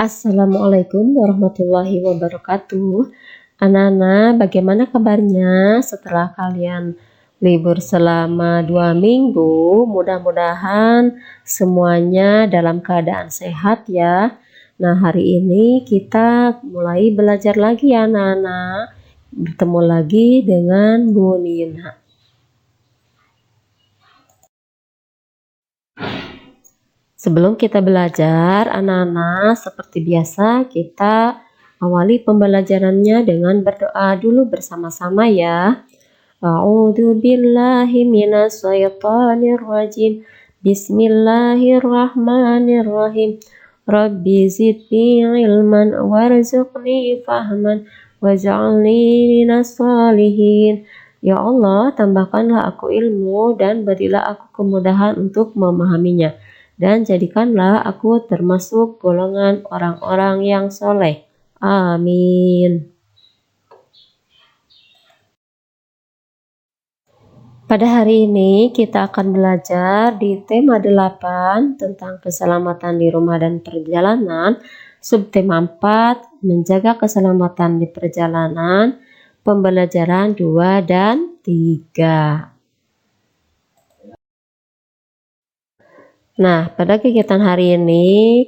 Assalamualaikum warahmatullahi wabarakatuh. Anak-anak, bagaimana kabarnya setelah kalian libur selama 2 minggu? Mudah-mudahan semuanya dalam keadaan sehat ya. Nah, hari ini kita mulai belajar lagi ya anak-anak. Bertemu lagi dengan Bu Nina. Sebelum kita belajar, anak-anak, seperti biasa kita awali pembelajarannya dengan berdoa dulu bersama-sama ya. A'udzu billahi minas syaitonir rajim. Bismillahirrahmanirrahim. Rabbi zidni ilman warzuqni fahman waj'alni minas shalihin. Ya Allah, tambahkanlah aku ilmu dan berilah aku kemudahan untuk memahaminya. Dan jadikanlah aku termasuk golongan orang-orang yang soleh. Amin. Pada hari ini kita akan belajar di tema 8 tentang keselamatan di rumah dan perjalanan. Subtema 4, menjaga keselamatan di perjalanan. Pembelajaran 2 dan 3. Nah, pada kegiatan hari ini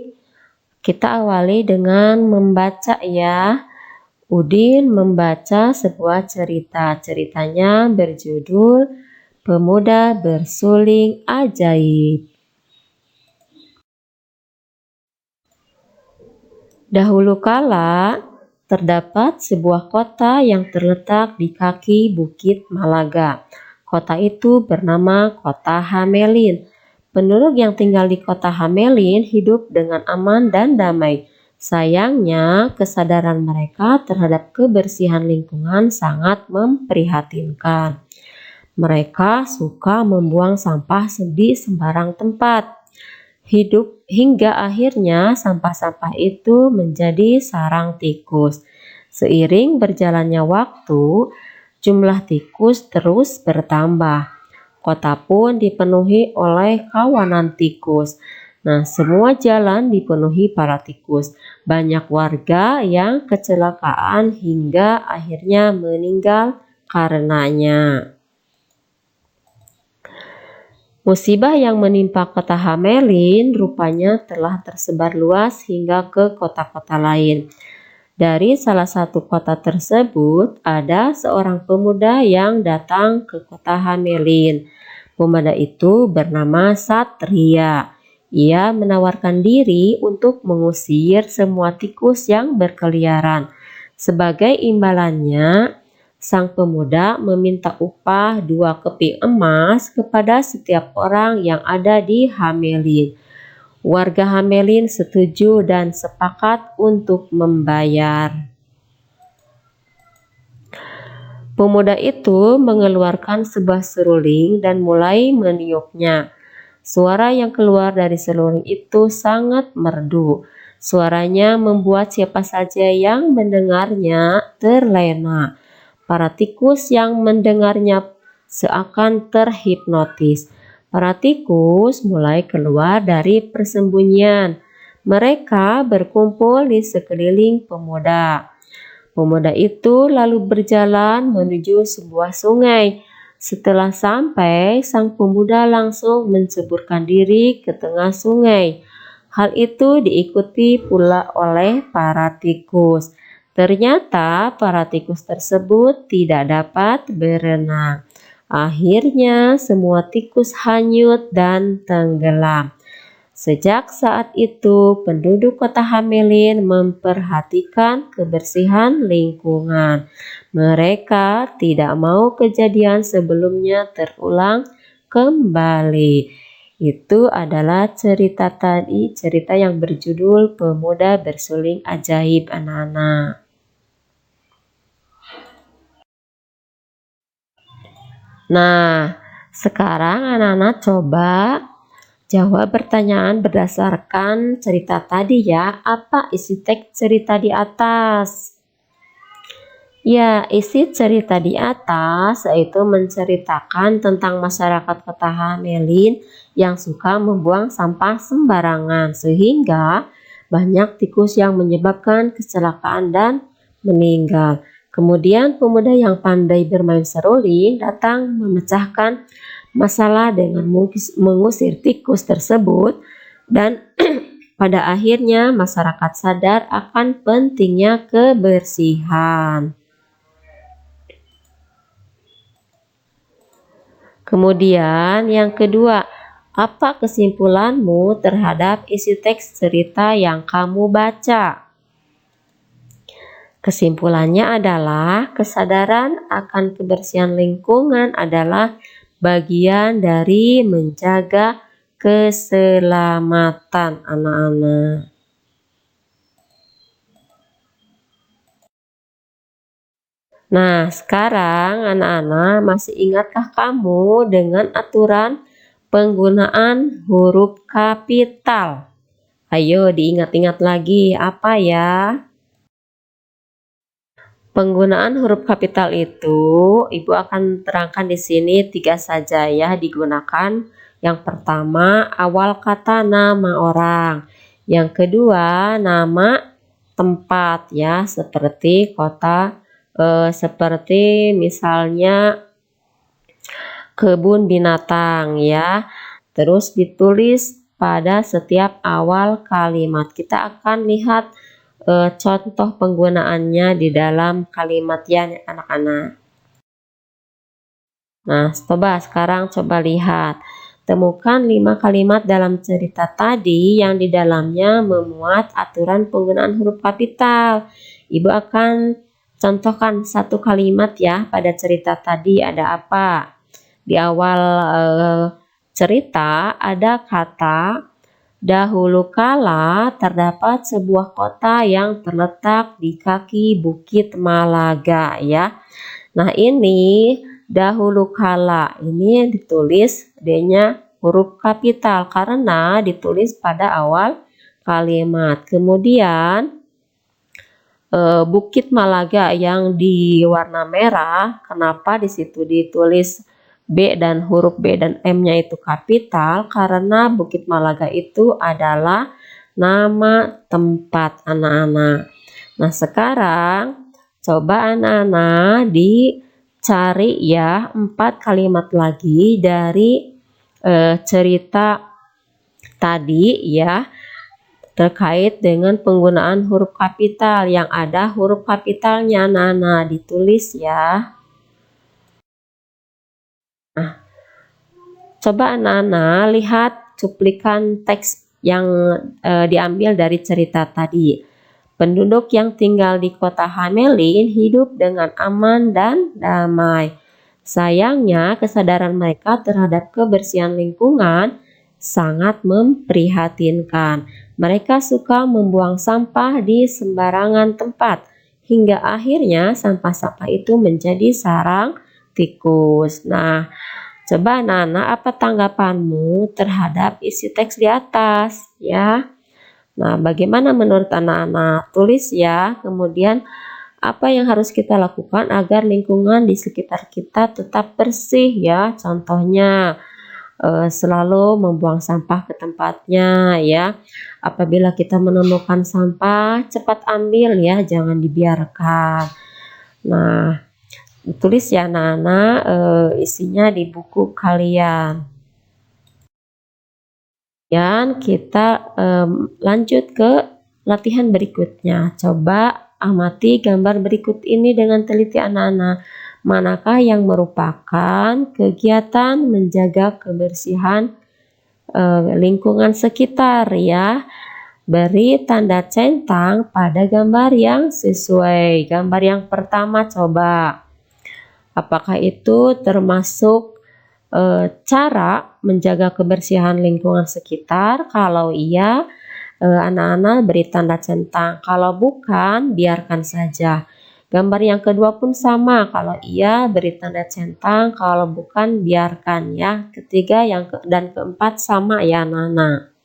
kita awali dengan membaca ya. Udin membaca sebuah cerita. Ceritanya berjudul Pemuda Bersuling Ajaib. Dahulu kala terdapat sebuah kota yang terletak di kaki Bukit Malaga. Kota itu bernama Kota Hamelin. Penduduk yang tinggal di Kota Hamelin hidup dengan aman dan damai. Sayangnya, kesadaran mereka terhadap kebersihan lingkungan sangat memprihatinkan. Mereka suka membuang sampah di sembarang tempat. Hingga akhirnya sampah-sampah itu menjadi sarang tikus. Seiring berjalannya waktu, jumlah tikus terus bertambah. Kota pun dipenuhi oleh kawanan tikus. Nah, semua jalan dipenuhi para tikus. Banyak warga yang kecelakaan hingga akhirnya meninggal karenanya. Musibah yang menimpa Kota Hamelin rupanya telah tersebar luas hingga ke kota-kota lain. Dari salah satu kota tersebut, ada seorang pemuda yang datang ke Kota Hamelin. Pemuda itu bernama Satria. Ia menawarkan diri untuk mengusir semua tikus yang berkeliaran. Sebagai imbalannya, sang pemuda meminta upah 2 keping emas kepada setiap orang yang ada di Hamelin. Warga Hamelin setuju dan sepakat untuk membayar. Pemuda itu mengeluarkan sebuah seruling dan mulai meniupnya. Suara yang keluar dari seruling itu sangat merdu. Suaranya membuat siapa saja yang mendengarnya terlena. Para tikus yang mendengarnya seakan terhipnotis. Para tikus mulai keluar dari persembunyian. Mereka berkumpul di sekeliling pemuda. Pemuda itu lalu berjalan menuju sebuah sungai. Setelah sampai, sang pemuda langsung menceburkan diri ke tengah sungai. Hal itu diikuti pula oleh para tikus. Ternyata para tikus tersebut tidak dapat berenang. Akhirnya semua tikus hanyut dan tenggelam. Sejak saat itu penduduk Kota Hamelin memperhatikan kebersihan lingkungan. Mereka tidak mau kejadian sebelumnya terulang kembali. Itu adalah cerita tadi, cerita yang berjudul Pemuda Bersuling Ajaib anak-anak. Nah, sekarang anak-anak coba jawab pertanyaan berdasarkan cerita tadi ya. Apa isi teks cerita di atas? Ya, isi cerita di atas yaitu menceritakan tentang masyarakat Kota Hamelin yang suka membuang sampah sembarangan sehingga banyak tikus yang menyebabkan kecelakaan dan meninggal. Kemudian pemuda yang pandai bermain seruling datang memecahkan masalah dengan mengusir tikus tersebut, dan pada akhirnya masyarakat sadar akan pentingnya kebersihan. Kemudian yang kedua, apa kesimpulanmu terhadap isi teks cerita yang kamu baca? Kesimpulannya adalah kesadaran akan kebersihan lingkungan adalah bagian dari menjaga keselamatan anak-anak. Nah, sekarang anak-anak masih ingatkah kamu dengan aturan penggunaan huruf kapital? Ayo diingat-ingat lagi, apa ya? Penggunaan huruf kapital itu, Ibu akan terangkan di sini 3 saja ya digunakan. Yang pertama, awal kata nama orang. Yang kedua, nama tempat ya, seperti kota, seperti misalnya kebun binatang ya. Terus ditulis pada setiap awal kalimat. Kita akan lihat contoh penggunaannya di dalam kalimat ya anak-anak. Nah, sekarang coba lihat. Temukan 5 kalimat dalam cerita tadi yang di dalamnya memuat aturan penggunaan huruf kapital. Ibu akan contohkan 1 kalimat ya pada cerita tadi ada apa. Di awal cerita ada kata dahulu kala terdapat sebuah kota yang terletak di kaki Bukit Malaga ya. Nah, ini dahulu kala ini ditulis D-nya huruf kapital karena ditulis pada awal kalimat. Kemudian Bukit Malaga yang di warna merah, kenapa di situ ditulis B dan huruf B dan M-nya itu kapital? Karena Bukit Malaga itu adalah nama tempat anak-anak. Nah, sekarang coba anak-anak dicari ya 4 kalimat lagi dari cerita tadi ya, terkait dengan penggunaan huruf kapital yang ada huruf kapitalnya anak-anak ditulis ya. Nah, coba anak-anak lihat cuplikan teks yang diambil dari cerita tadi. Penduduk yang tinggal di kota Hamelin hidup dengan aman dan damai. Sayangnya, kesadaran mereka terhadap kebersihan lingkungan sangat memprihatinkan. Mereka suka membuang sampah di sembarangan tempat, hingga akhirnya sampah-sampah itu menjadi sarang tikus. Nah, coba Nana, apa tanggapanmu terhadap isi teks di atas ya? Nah, bagaimana menurut anak-anak? Tulis ya. Kemudian apa yang harus kita lakukan agar lingkungan di sekitar kita tetap bersih ya? Contohnya selalu membuang sampah ke tempatnya ya. Apabila kita menemukan sampah, cepat ambil ya, jangan dibiarkan. Nah, tulis ya anak-anak isinya di buku kalian. Dan kita lanjut ke latihan berikutnya. Coba amati gambar berikut ini dengan teliti anak-anak. Manakah yang merupakan kegiatan menjaga kebersihan lingkungan sekitar ya? Beri tanda centang pada gambar yang sesuai. Gambar yang pertama coba. Apakah itu termasuk cara menjaga kebersihan lingkungan sekitar? Kalau iya, anak-anak beri tanda centang. Kalau bukan, biarkan saja. Gambar yang kedua pun sama. Kalau iya, beri tanda centang. Kalau bukan, biarkan ya. Ketiga dan keempat sama ya anak-anak.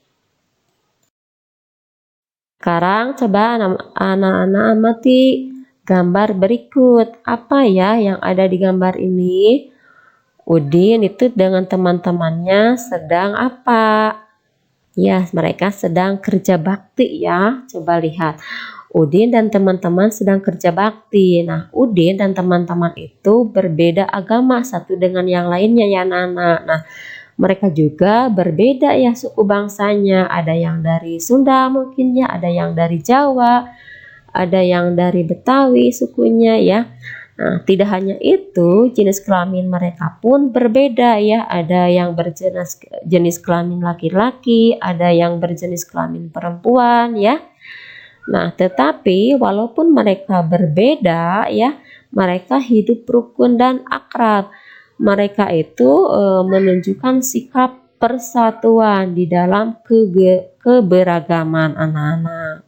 Sekarang coba anak-anak amati gambar berikut. Apa ya yang ada di gambar ini? Udin itu dengan teman-temannya sedang apa? Ya, mereka sedang kerja bakti ya. Coba lihat. Udin dan teman-teman sedang kerja bakti. Nah, Udin dan teman-teman itu berbeda agama satu dengan yang lainnya ya anak-anak. Nah, mereka juga berbeda ya suku bangsanya. Ada yang dari Sunda mungkin ya, ada yang dari Jawa, ada yang dari Betawi sukunya ya. Nah, tidak hanya itu, jenis kelamin mereka pun berbeda ya. Ada yang jenis kelamin laki-laki, ada yang berjenis kelamin perempuan ya. Nah, tetapi walaupun mereka berbeda ya, mereka hidup rukun dan akrab. Mereka itu menunjukkan sikap persatuan di dalam keberagaman anak-anak.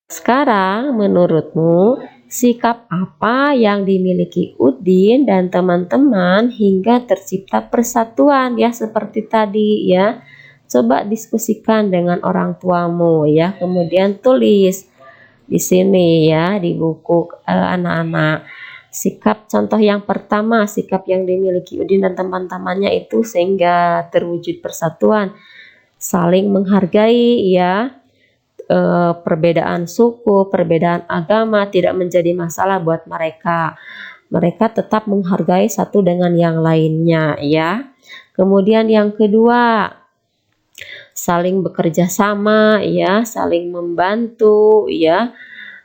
Sekarang menurutmu sikap apa yang dimiliki Udin dan teman-teman hingga tercipta persatuan ya seperti tadi ya. Coba diskusikan dengan orang tuamu ya. Kemudian tulis di sini ya di buku anak-anak. Sikap contoh yang pertama, sikap yang dimiliki Udin dan teman-temannya itu sehingga terwujud persatuan. Saling menghargai ya. Perbedaan suku, perbedaan agama tidak menjadi masalah buat mereka. Mereka tetap menghargai satu dengan yang lainnya ya. Kemudian yang kedua, saling bekerja sama ya, saling membantu ya.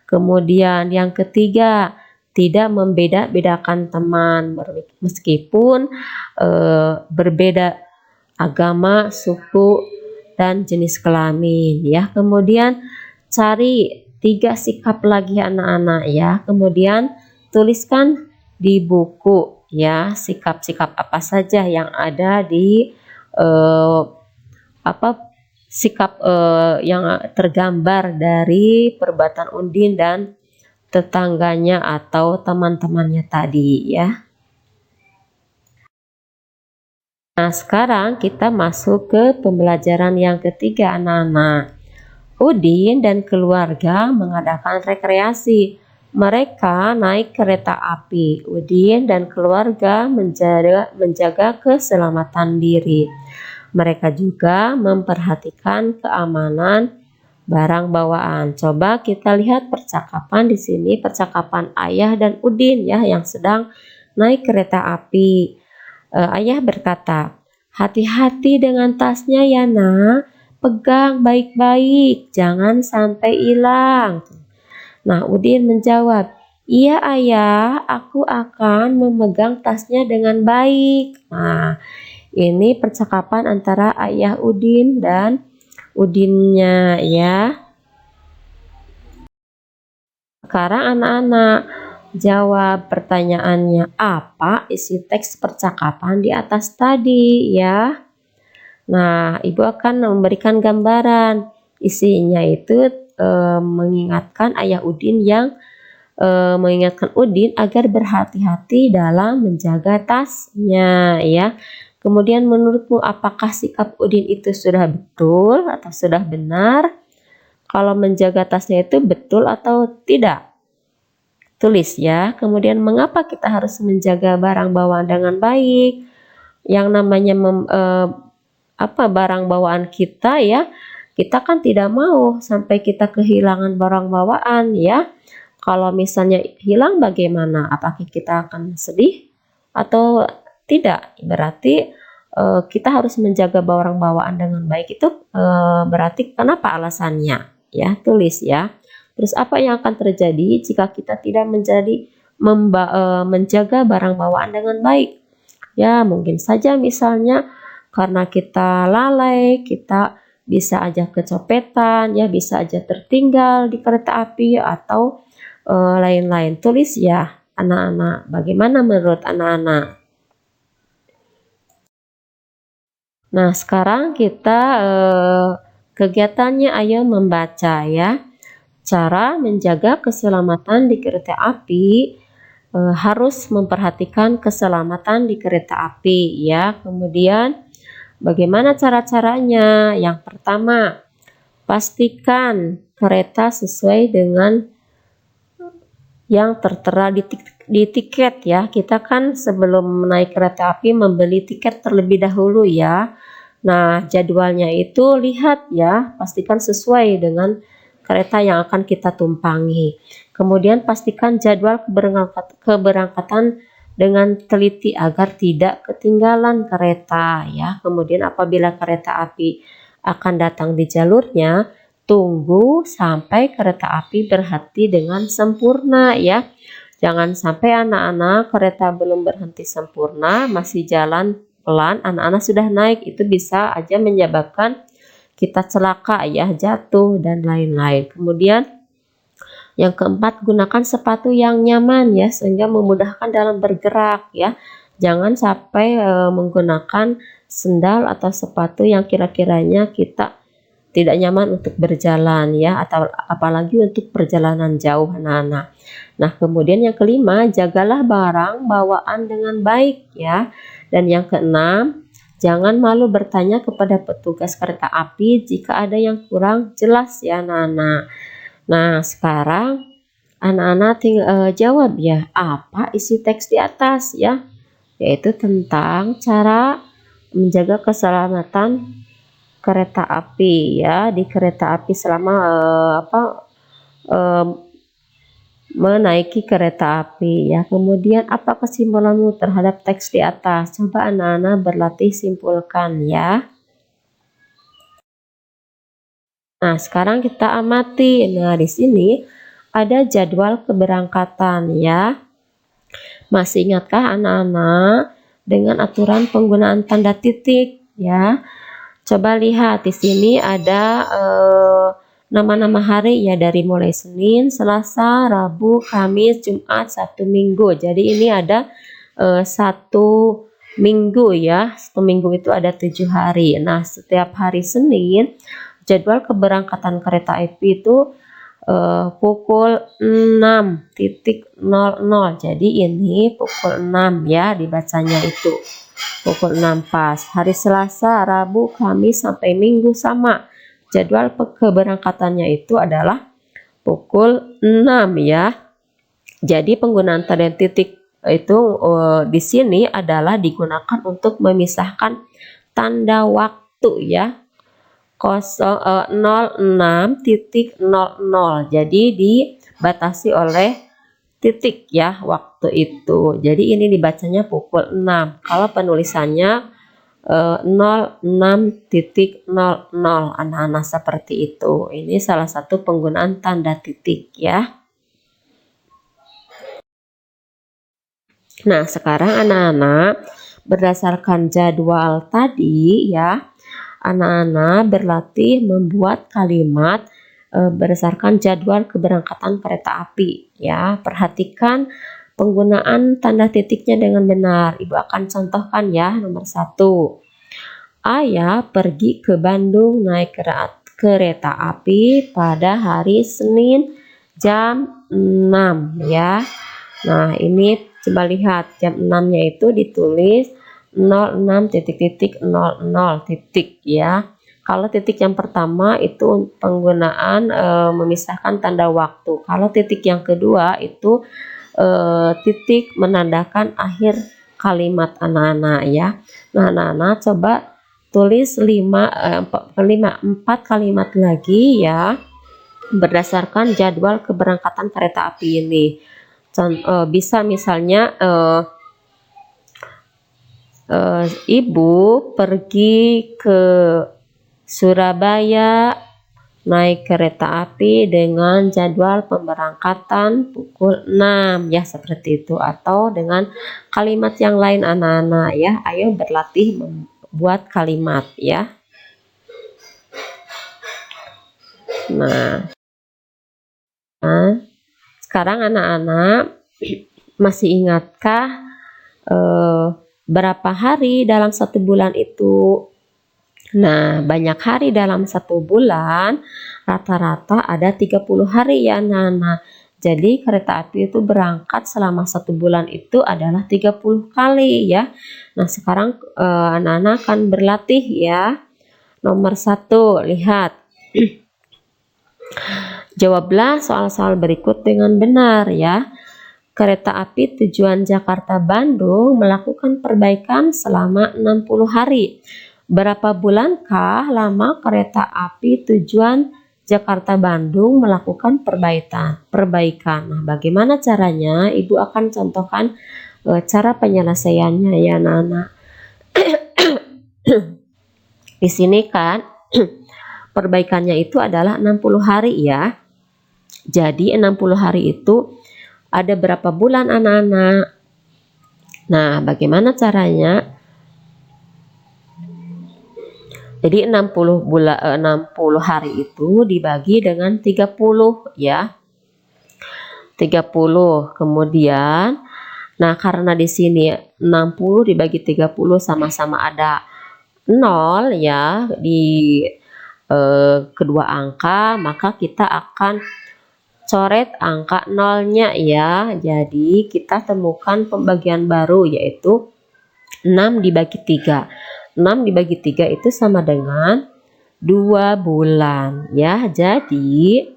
Kemudian yang ketiga, tidak membeda-bedakan teman meskipun berbeda agama, suku, dan jenis kelamin ya. Kemudian cari 3 sikap lagi anak-anak ya. Kemudian tuliskan di buku ya sikap-sikap apa saja yang ada di sikap yang tergambar dari perbuatan Udin dan tetangganya atau teman-temannya tadi ya. Nah, sekarang kita masuk ke pembelajaran yang ketiga anak-anak. Udin dan keluarga mengadakan rekreasi. Mereka naik kereta api. Udin dan keluarga menjaga keselamatan diri. Mereka juga memperhatikan keamanan barang bawaan. Coba kita lihat percakapan di sini, percakapan ayah dan Udin ya yang sedang naik kereta api. Ayah berkata, "Hati-hati dengan tasnya ya nak, pegang baik-baik, jangan sampai hilang." Nah, Udin menjawab, "Iya ayah, aku akan memegang tasnya dengan baik." Nah, ini percakapan antara ayah Udin dan Udinnya ya. Sekarang anak-anak jawab pertanyaannya, apa isi teks percakapan di atas tadi ya. Nah, Ibu akan memberikan gambaran. Isinya itu mengingatkan ayah Udin yang mengingatkan Udin agar berhati-hati dalam menjaga tasnya ya. Kemudian menurutmu apakah sikap Udin itu sudah betul atau sudah benar? Kalau menjaga tasnya itu betul atau tidak? Tulis ya. Kemudian mengapa kita harus menjaga barang bawaan dengan baik? Yang namanya barang bawaan kita ya, kita kan tidak mau sampai kita kehilangan barang bawaan ya. Kalau misalnya hilang bagaimana? Apakah kita akan sedih atau tidak? Berarti kita harus menjaga barang bawaan dengan baik itu berarti kenapa alasannya? Ya, tulis ya. Terus apa yang akan terjadi jika kita tidak menjaga barang bawaan dengan baik? Ya, mungkin saja misalnya karena kita lalai, kita bisa aja kecopetan, ya bisa aja tertinggal di kereta api atau lain-lain. Tulis ya anak-anak, bagaimana menurut anak-anak? Nah, sekarang kita kegiatannya ayo membaca ya. Cara menjaga keselamatan di kereta api harus memperhatikan keselamatan di kereta api ya. Kemudian bagaimana cara-caranya? Yang pertama, pastikan kereta sesuai dengan yang tertera di di tiket ya. Kita kan sebelum naik kereta api membeli tiket terlebih dahulu ya. Nah, jadwalnya itu lihat ya, pastikan sesuai dengan kereta yang akan kita tumpangi. Kemudian pastikan jadwal keberangkatan dengan teliti agar tidak ketinggalan kereta ya. Kemudian apabila kereta api akan datang di jalurnya, tunggu sampai kereta api berhenti dengan sempurna ya. Jangan sampai anak-anak kereta belum berhenti sempurna, masih jalan pelan, anak-anak sudah naik, itu bisa aja menyebabkan kita celaka ya, jatuh dan lain-lain. Kemudian yang keempat, gunakan sepatu yang nyaman ya, sehingga memudahkan dalam bergerak ya. Jangan sampai menggunakan sendal atau sepatu yang kira-kiranya kita tidak nyaman untuk berjalan ya, atau apalagi untuk perjalanan jauh anak-anak. Nah, kemudian yang kelima, jagalah barang bawaan dengan baik ya. Dan yang keenam, jangan malu bertanya kepada petugas kereta api jika ada yang kurang jelas ya anak-anak. Nah, sekarang anak-anak tinggal jawab ya, apa isi teks di atas ya, yaitu tentang cara menjaga keselamatan kereta api ya, di kereta api selama menaiki kereta api ya. Kemudian apa kesimpulanmu terhadap teks di atas? Coba anak-anak berlatih simpulkan ya. Nah, sekarang kita amati. Nah, di sini ada jadwal keberangkatan ya. Masih ingatkah anak-anak dengan aturan penggunaan tanda titik ya? Coba lihat di sini ada nama-nama hari ya, dari mulai Senin, Selasa, Rabu, Kamis, Jumat, Sabtu, Minggu. Jadi ini ada 1 minggu ya. 1 minggu itu ada 7 hari. Nah, setiap hari Senin jadwal keberangkatan kereta api itu pukul 6.00. Jadi ini pukul 6 ya dibacanya itu. Pukul 6 pas. Hari Selasa, Rabu, Kamis sampai Minggu sama. Jadwal keberangkatannya itu adalah pukul 6 ya. Jadi penggunaan tanda titik itu di sini adalah digunakan untuk memisahkan tanda waktu ya. 06.00. Jadi dibatasi oleh titik ya waktu itu. Jadi ini dibacanya pukul 6. Kalau penulisannya 06.00 anak-anak, seperti itu. Ini salah satu penggunaan tanda titik ya. Nah, sekarang anak-anak berdasarkan jadwal tadi ya, anak-anak berlatih membuat kalimat berdasarkan jadwal keberangkatan kereta api ya. Perhatikan penggunaan tanda titiknya dengan benar. Ibu akan contohkan ya. Nomor 1, Ayah pergi ke Bandung naik kereta api pada hari Senin jam 6 ya. Nah, ini coba lihat jam 6-nya itu ditulis 06.00 ya. Kalau titik yang pertama itu penggunaan memisahkan tanda waktu. Kalau titik yang kedua itu titik menandakan akhir kalimat anak-anak ya. Nah, anak-anak coba tulis 4 kalimat lagi ya berdasarkan jadwal keberangkatan kereta api ini. Bisa misalnya Ibu pergi ke Surabaya naik kereta api dengan jadwal pemberangkatan pukul 6 ya, seperti itu. Atau dengan kalimat yang lain anak-anak ya. Ayo berlatih membuat kalimat ya. Nah, sekarang anak-anak masih ingatkah berapa hari dalam 1 bulan itu? Nah, banyak hari dalam 1 bulan, rata-rata ada 30 hari ya anak-anak. Jadi kereta api itu berangkat selama 1 bulan itu adalah 30 kali ya. Nah, sekarang anak-anak akan berlatih ya. Nomor 1, lihat. Jawablah soal-soal berikut dengan benar ya. kereta api tujuan Jakarta-Bandung melakukan perbaikan selama 60 hari. Berapa bulankah lama kereta api tujuan Jakarta-Bandung melakukan perbaikan? Nah, bagaimana caranya? Ibu akan contohkan cara penyelesaiannya ya, Nana. Di sini kan perbaikannya itu adalah 60 hari ya. Jadi 60 hari itu ada berapa bulan anak-anak? Nah, bagaimana caranya? Jadi 60 hari itu dibagi dengan 30 ya. 30. Kemudian karena di sini 60 dibagi 30 sama-sama ada 0 ya di kedua angka, maka kita akan coret angka nolnya ya. Jadi kita temukan pembagian baru yaitu 6 dibagi 3. 6 dibagi 3 itu sama dengan 2 bulan ya. Jadi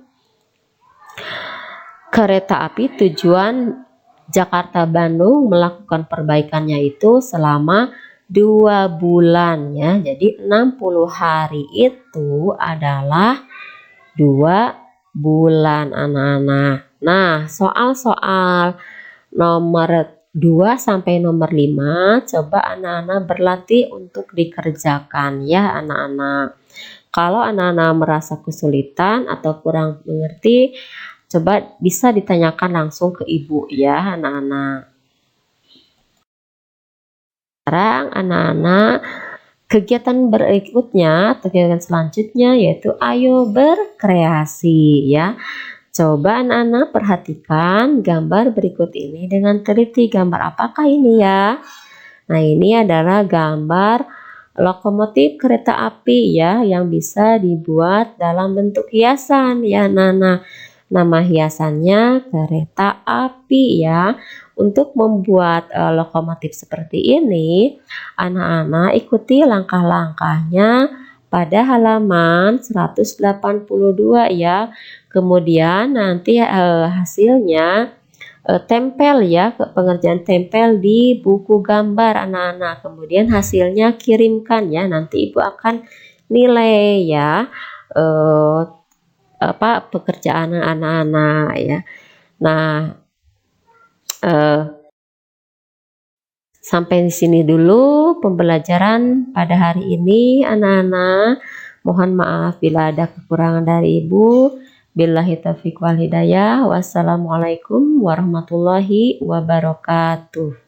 kereta api tujuan Jakarta-Bandung melakukan perbaikannya itu selama 2 bulan ya. Jadi 60 hari itu adalah 2 bulan anak-anak. Nah, soal-soal nomor 2 sampai nomor 5 coba anak-anak berlatih untuk dikerjakan ya anak-anak. Kalau anak-anak merasa kesulitan atau kurang mengerti, coba bisa ditanyakan langsung ke ibu ya anak-anak. Sekarang anak-anak kegiatan berikutnya atau kegiatan selanjutnya yaitu ayo berkreasi ya. Coba anak-anak perhatikan gambar berikut ini dengan teliti. Gambar apakah ini ya? Nah, ini adalah gambar lokomotif kereta api ya yang bisa dibuat dalam bentuk hiasan ya anak-anak. Nama hiasannya kereta api ya. Untuk membuat lokomotif seperti ini, anak-anak ikuti langkah-langkahnya pada halaman 182 ya. Kemudian nanti hasilnya tempel ya, pengerjaan tempel di buku gambar anak-anak. Kemudian hasilnya kirimkan ya, nanti ibu akan nilai ya pekerjaan anak-anak ya. Nah, sampai di sini dulu pembelajaran pada hari ini anak-anak. Mohon maaf bila ada kekurangan dari ibu. Billahi taufiq wal hidayah. Wassalamualaikum warahmatullahi wabarakatuh.